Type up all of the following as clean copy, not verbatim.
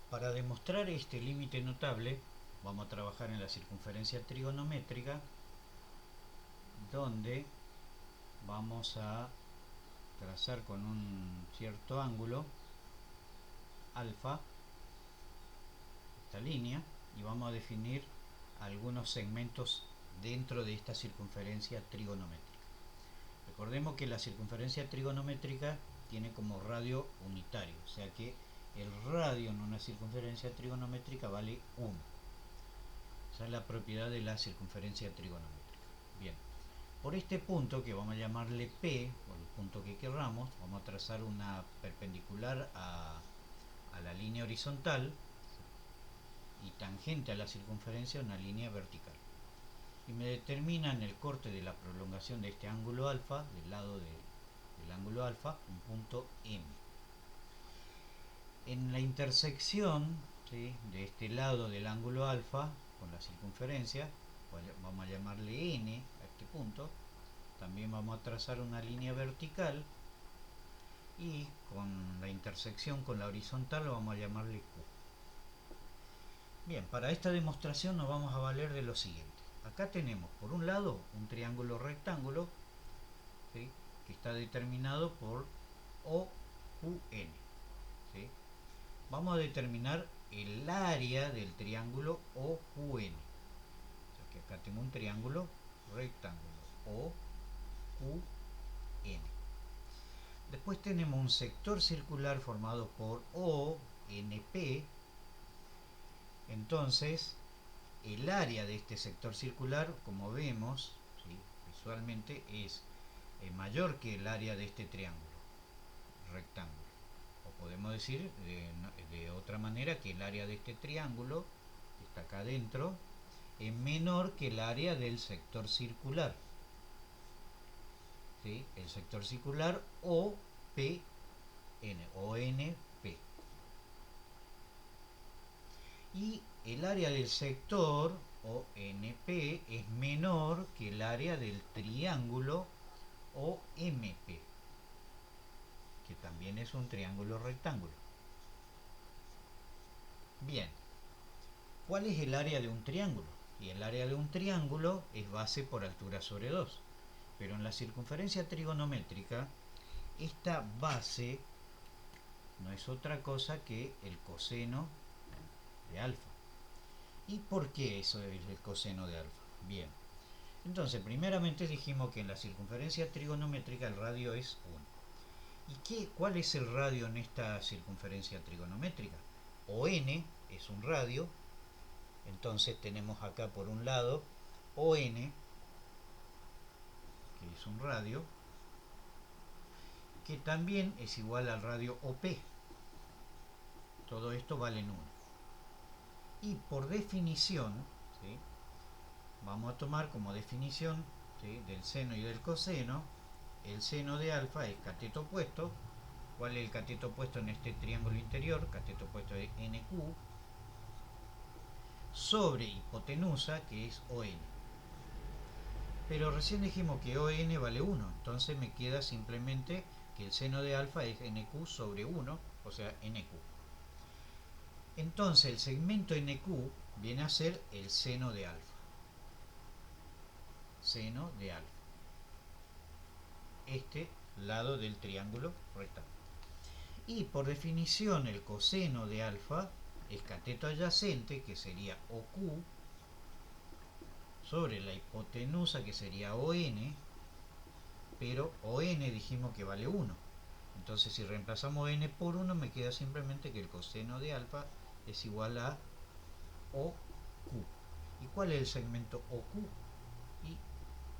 Para demostrar este límite notable, vamos a trabajar en la circunferencia trigonométrica, donde vamos a trazar con un cierto ángulo alfa esta línea y vamos a definir algunos segmentos dentro de esta circunferencia trigonométrica. Recordemos que la circunferencia trigonométrica tiene como radio unitario, o sea que el radio en una circunferencia trigonométrica vale 1. Esa es la propiedad de la circunferencia trigonométrica. Bien, por este punto, que vamos a llamarle P, o el punto que querramos, vamos a trazar una perpendicular a la línea horizontal y tangente a la circunferencia una línea vertical. Y me determinan el corte de la prolongación de este ángulo alfa, del lado del ángulo alfa, un punto M. En la intersección, ¿sí?, de este lado del ángulo alfa con la circunferencia, vamos a llamarle N a este punto. También vamos a trazar una línea vertical y con la intersección con la horizontal vamos a llamarle Q. Bien, para esta demostración nos vamos a valer de lo siguiente. Acá tenemos por un lado un triángulo rectángulo, ¿sí?, que está determinado por OQN, ¿sí? Vamos a determinar el área del triángulo OQN. O sea que acá tengo un triángulo rectángulo OQN. Después tenemos un sector circular formado por ONP. Entonces, el área de este sector circular, como vemos, ¿sí?, visualmente es mayor que el área de este triángulo rectángulo. O podemos decir de otra manera que el área de este triángulo, que está acá adentro, es menor que el área del sector circular. ¿Sí? El sector circular OPN, ONP. Y el área del sector ONP es menor que el área del triángulo OMP, que también es un triángulo rectángulo. Bien, ¿cuál es el área de un triángulo? Y el área de un triángulo es base por altura sobre 2. Pero en la circunferencia trigonométrica, esta base no es otra cosa que el coseno de alfa. ¿Y por qué eso es el coseno de alfa? Bien, entonces primeramente dijimos que en la circunferencia trigonométrica el radio es 1. ¿Y cuál es el radio en esta circunferencia trigonométrica? ON es un radio. Entonces tenemos acá por un lado ON, que es un radio, que también es igual al radio OP. Todo esto vale 1. Y por definición, ¿sí?, vamos a tomar como definición, ¿sí?, del seno y del coseno, el seno de alfa es cateto opuesto. ¿Cuál es el cateto opuesto en este triángulo interior? Cateto opuesto es NQ sobre hipotenusa, que es ON. Pero recién dijimos que ON vale 1, entonces me queda simplemente que el seno de alfa es NQ sobre 1, o sea, NQ. Entonces el segmento NQ viene a ser el seno de alfa. Seno de alfa. Este lado del triángulo rectángulo. Y por definición el coseno de alfa es cateto adyacente, que sería OQ, sobre la hipotenusa, que sería ON, pero ON dijimos que vale 1. Entonces si reemplazamos N por 1 me queda simplemente que el coseno de alfa es igual a OQ. ¿Y cuál es el segmento OQ? Y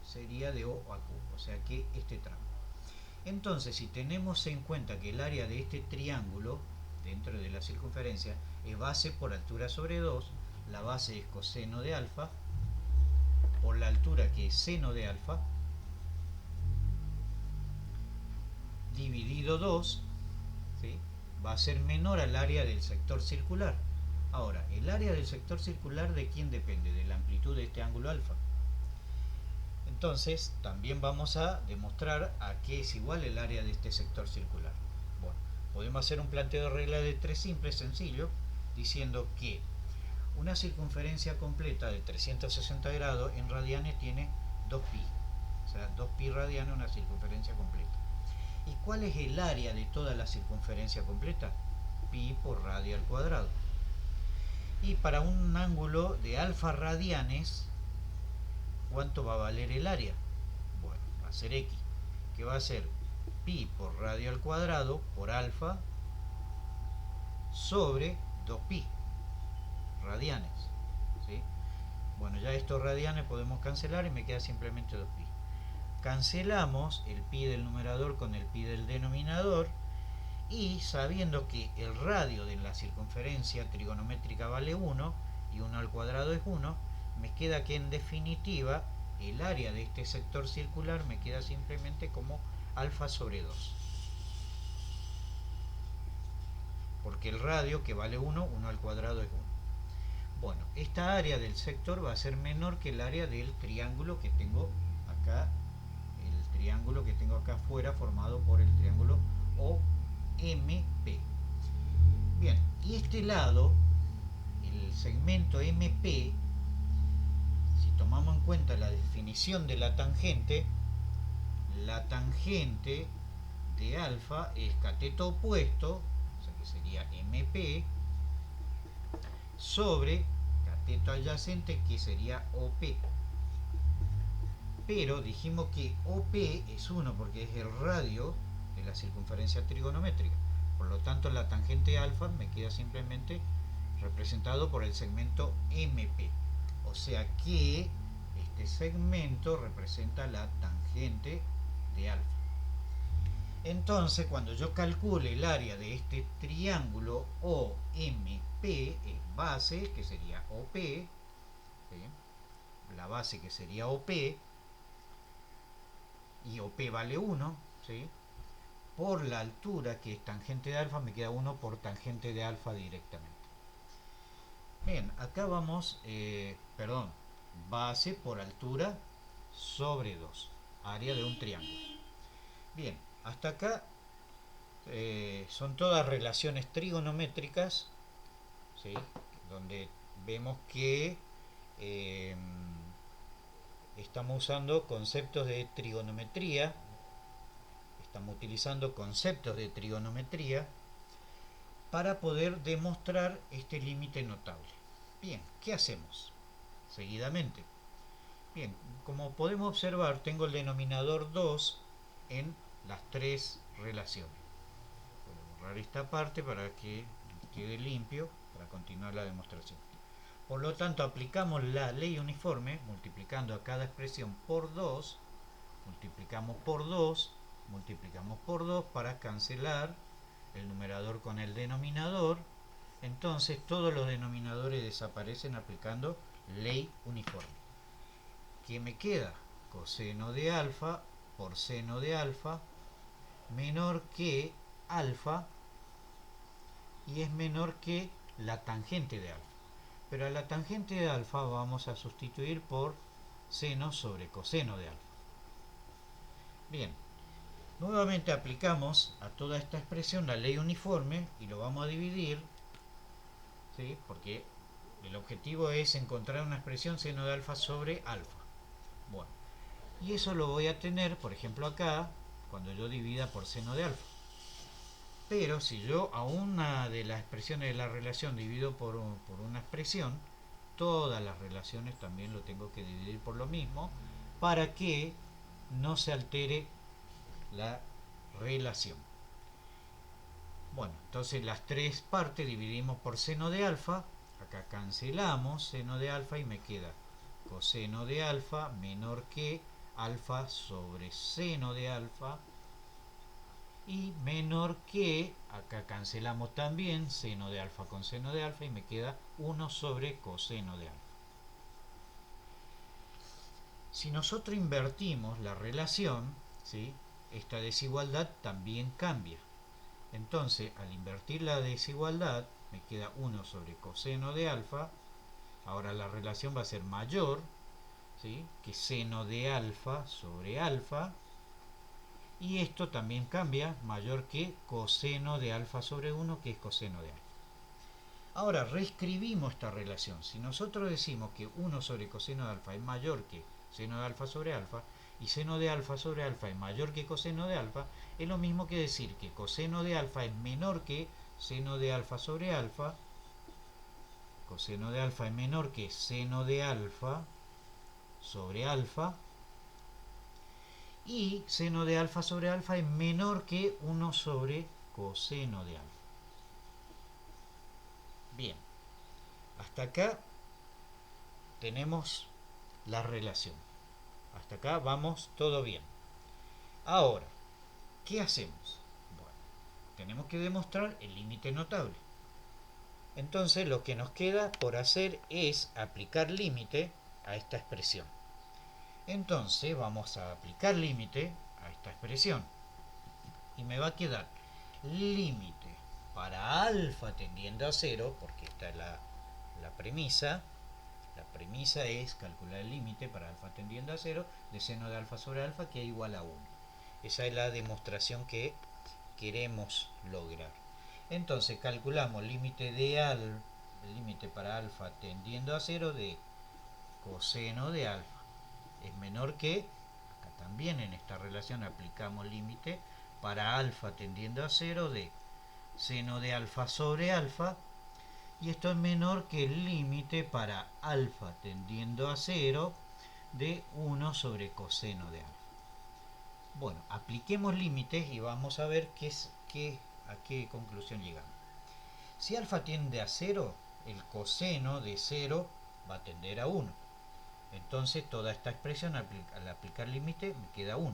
sería de O a Q, o sea que este tramo. Entonces, si tenemos en cuenta que el área de este triángulo dentro de la circunferencia es base por altura sobre 2, la base es coseno de alfa por la altura, que es seno de alfa, dividido 2, ¿sí?, va a ser menor al área del sector circular. Ahora, el área del sector circular, ¿de quién depende? De la amplitud de este ángulo alfa. Entonces, también vamos a demostrar a qué es igual el área de este sector circular. Bueno, podemos hacer un planteo de regla de 3 simple, sencillo. diciendo que una circunferencia completa de 360 grados en radianes tiene 2pi. O sea, 2pi radianes una circunferencia completa. ¿Y cuál es el área de toda la circunferencia completa? Pi por radio al cuadrado. Y para un ángulo de alfa radianes, ¿cuánto va a valer el área? Bueno, va a ser x, que va a ser pi por radio al cuadrado por alfa sobre 2pi radianes, ¿sí? Bueno, ya estos radianes podemos cancelar y me queda simplemente 2pi. Cancelamos el pi del numerador con el pi del denominador, y sabiendo que el radio de la circunferencia trigonométrica vale 1 y 1 al cuadrado es 1, me queda que en definitiva el área de este sector circular me queda simplemente como alfa sobre 2. Porque el radio que vale 1, 1 al cuadrado es 1. Bueno, esta área del sector va a ser menor que el área del triángulo que tengo acá, el triángulo que tengo acá afuera formado por el triángulo OMP. Bien, y este lado, el segmento MP, si tomamos en cuenta la definición de la tangente de alfa es cateto opuesto, o sea que sería MP, sobre cateto adyacente, que sería OP. Pero dijimos que OP es 1 porque es el radio de la circunferencia trigonométrica. Por lo tanto, la tangente alfa me queda simplemente representado por el segmento MP. O sea que este segmento representa la tangente de alfa. Entonces, cuando yo calcule el área de este triángulo OMP, es base, que sería OP, ¿sí? La base que sería OP, y OP vale 1, ¿sí? Por la altura que es tangente de alfa, me queda 1 por tangente de alfa directamente. Bien, acá vamos, base por altura sobre 2, área de un triángulo. Bien, hasta acá son todas relaciones trigonométricas, ¿sí? Donde vemos que estamos usando conceptos de trigonometría, estamos utilizando conceptos de trigonometría para poder demostrar este límite notable. Bien, ¿qué hacemos? Seguidamente. Bien, como podemos observar, tengo el denominador 2 en las tres relaciones. Voy a borrar esta parte para que quede limpio para continuar la demostración. Por lo tanto, aplicamos la ley uniforme multiplicando a cada expresión por 2, multiplicamos por 2, multiplicamos por 2 para cancelar el numerador con el denominador. Entonces todos los denominadores desaparecen aplicando ley uniforme. ¿Qué me queda? Coseno de alfa por seno de alfa menor que alfa, y es menor que la tangente de alfa. Pero a la tangente de alfa vamos a sustituir por seno sobre coseno de alfa. Bien, nuevamente aplicamos a toda esta expresión la ley uniforme y lo vamos a dividir, ¿sí? Porque el objetivo es encontrar una expresión seno de alfa sobre alfa. Bueno, y eso lo voy a tener, por ejemplo, acá, cuando yo divida por seno de alfa. Pero si yo a una de las expresiones de la relación divido por una expresión, todas las relaciones también lo tengo que dividir por lo mismo, para que no se altere la relación. Bueno, entonces las tres partes dividimos por seno de alfa. Acá cancelamos seno de alfa y me queda coseno de alfa menor que alfa sobre seno de alfa, y menor que, acá cancelamos también seno de alfa con seno de alfa y me queda 1 sobre coseno de alfa. Si nosotros invertimos la relación, ¿sí? Esta desigualdad también cambia. Entonces, al invertir la desigualdad, me queda 1 sobre coseno de alfa. Ahora la relación va a ser mayor, ¿sí? Que seno de alfa sobre alfa. Y esto también cambia, mayor que coseno de alfa sobre 1, que es coseno de alfa. Ahora reescribimos esta relación. Si nosotros decimos que 1 sobre coseno de alfa es mayor que seno de alfa sobre alfa, y seno de alfa sobre alfa es mayor que coseno de alfa, es lo mismo que decir que coseno de alfa es menor que seno de alfa sobre alfa, coseno de alfa es menor que seno de alfa sobre alfa, y seno de alfa sobre alfa es menor que 1 sobre coseno de alfa. Bien, hasta acá tenemos la relación. Hasta acá vamos todo bien. Ahora, ¿qué hacemos? Bueno, tenemos que demostrar el límite notable. Entonces lo que nos queda por hacer es aplicar límite a esta expresión. Entonces vamos a aplicar límite a esta expresión. Y me va a quedar límite para alfa tendiendo a 0, porque esta es la premisa. La premisa es calcular el límite para alfa tendiendo a 0 de seno de alfa sobre alfa, que es igual a 1. Esa es la demostración que queremos lograr. Entonces calculamos límite de el límite para alfa tendiendo a 0 de coseno de alfa es menor que, acá también en esta relación aplicamos límite para alfa tendiendo a 0 de seno de alfa sobre alfa, y esto es menor que el límite para alfa tendiendo a 0 de 1 sobre coseno de alfa. Bueno, apliquemos límites y vamos a ver a qué conclusión llegamos. Si alfa tiende a 0, el coseno de 0 va a tender a 1. Entonces toda esta expresión al aplicar límite me queda 1.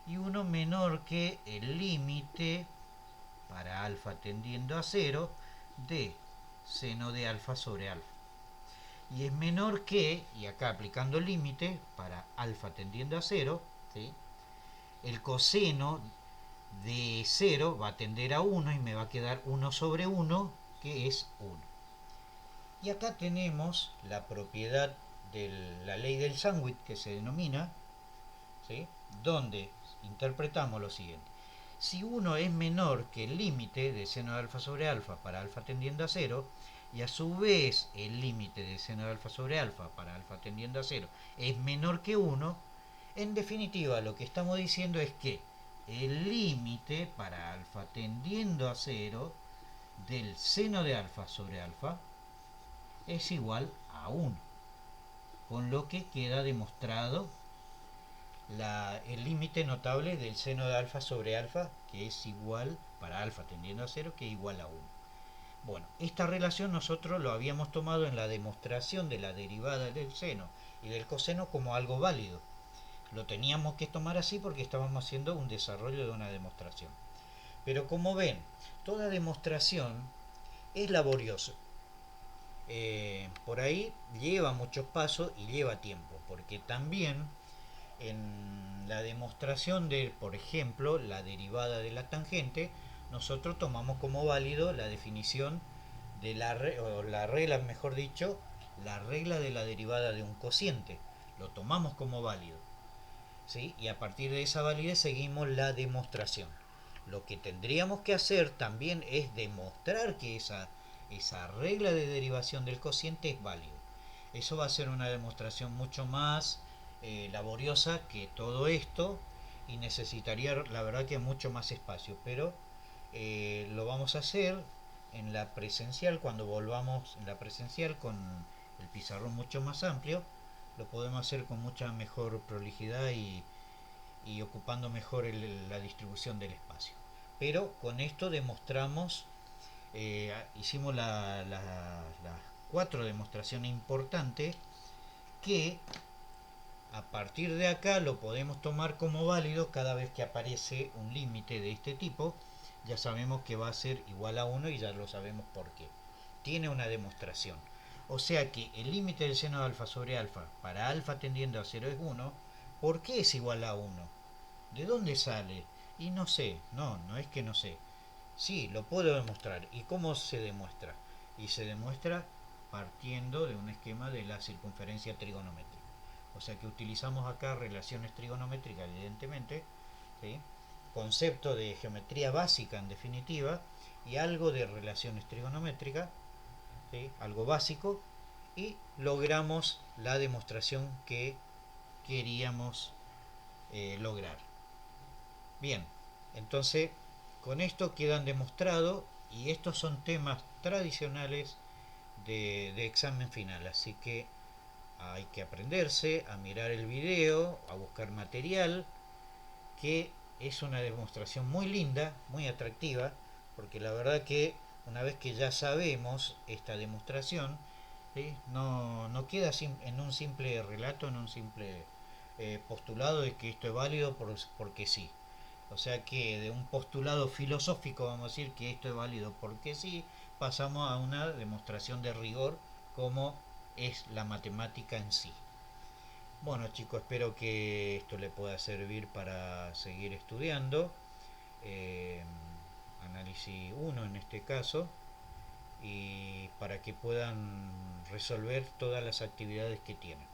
Y 1 menor que el límite para alfa tendiendo a 0 de seno de alfa sobre alfa. Y es menor que, y acá aplicando límite para alfa tendiendo a 0, ¿sí?, el coseno de 0 va a tender a 1 y me va a quedar 1 sobre 1, que es 1. Y acá tenemos la propiedad de la ley del sándwich, que se denomina, ¿sí?, donde interpretamos lo siguiente. Si 1 es menor que el límite de seno de alfa sobre alfa para alfa tendiendo a 0, y a su vez el límite de seno de alfa sobre alfa para alfa tendiendo a 0 es menor que 1, en definitiva lo que estamos diciendo es que el límite para alfa tendiendo a 0 del seno de alfa sobre alfa es igual a 1, con lo que queda demostrado el límite notable del seno de alfa sobre alfa, que es igual, para alfa tendiendo a 0, que es igual a 1. Bueno, esta relación nosotros lo habíamos tomado en la demostración de la derivada del seno y del coseno como algo válido. Lo teníamos que tomar así porque estábamos haciendo un desarrollo de una demostración. Pero como ven, toda demostración es laboriosa. Por ahí lleva muchos pasos y lleva tiempo, porque también en la demostración de, por ejemplo, la derivada de la tangente, nosotros tomamos como válido la definición de la regla, mejor dicho, la regla de la derivada de un cociente. Lo tomamos como válido, ¿sí? Y a partir de esa validez seguimos la demostración. Lo que tendríamos que hacer también es demostrar que esa regla de derivación del cociente es válido. Eso va a ser una demostración mucho más laboriosa que todo esto, y necesitaría, la verdad, que mucho más espacio, pero lo vamos a hacer en la presencial. Cuando volvamos en la presencial con el pizarrón mucho más amplio, lo podemos hacer con mucha mejor prolijidad y ocupando mejor la distribución del espacio. Pero con esto demostramos, hicimos las 4 demostraciones importantes que a partir de acá lo podemos tomar como válido cada vez que aparece un límite de este tipo. Ya sabemos que va a ser igual a 1 y ya lo sabemos por qué. Tiene una demostración. O sea que el límite del seno de alfa sobre alfa para alfa tendiendo a 0 es 1. ¿Por qué es igual a 1? ¿De dónde sale? Y no sé, no es que no sé. Sí, lo puedo demostrar. ¿Y cómo se demuestra? Y se demuestra partiendo de un esquema de la circunferencia trigonométrica. O sea que utilizamos acá relaciones trigonométricas, evidentemente, ¿sí?, concepto de geometría básica en definitiva, y algo de relaciones trigonométricas, ¿sí? Algo básico, y logramos la demostración que queríamos lograr. Bien, entonces con esto quedan demostrados, y estos son temas tradicionales de examen final, así que hay que aprenderse a mirar el video, a buscar material, que es una demostración muy linda, muy atractiva, porque la verdad que una vez que ya sabemos esta demostración, ¿sí? No queda en un simple relato, en un simple postulado de que esto es válido porque sí. O sea que de un postulado filosófico, vamos a decir que esto es válido porque sí, pasamos a una demostración de rigor como es la matemática en sí. Bueno chicos, espero que esto le pueda servir para seguir estudiando. eh, Análisis uno en este caso, y para que puedan resolver todas las actividades que tienen.